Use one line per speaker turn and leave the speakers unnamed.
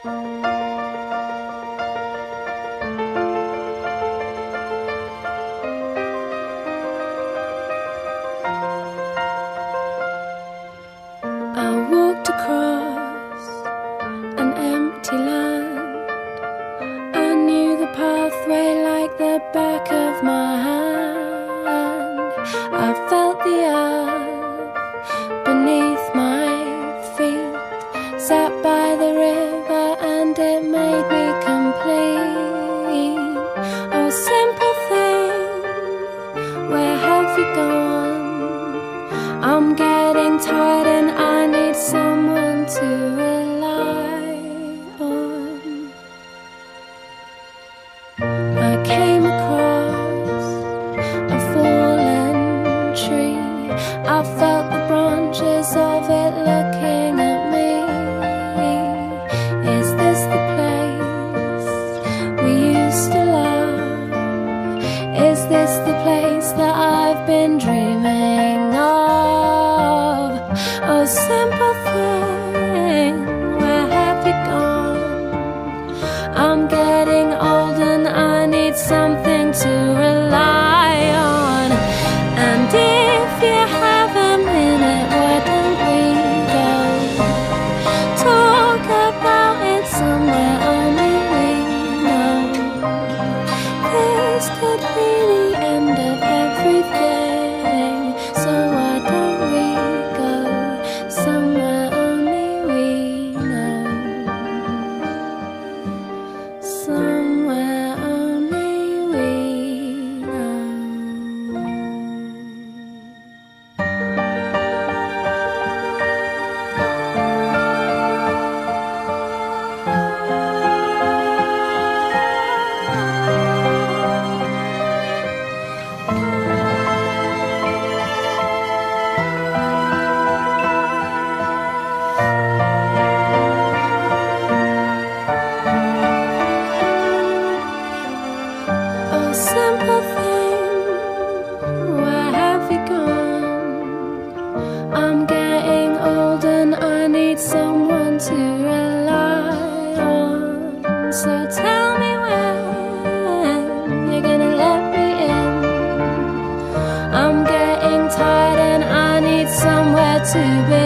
I walked across an empty land. I knew the pathway like the back of my hand. I felt the earth beneath my feet, sat by the river and it made me complete. Oh, simple thing, where have you gone? I'm getting tired and I need someone to rely on. I came across a fallen tree. I felt the branches of it looking at me. Is this the place we used to love? Is this the place that I've been dreaming of? Oh, simple thing, where have you gone? I'm getting old and I need something to rely on. And if you have a minute, why don't we go talk about it somewhere only we know? This could be the end of everything, so why don't we go somewhere only we know? Somewhere only we know. Oh, simple thing, where have you gone? I'm getting old and I need someone to rely on. So tell me when you're gonna let me in. I'm getting tired and I need somewhere to be.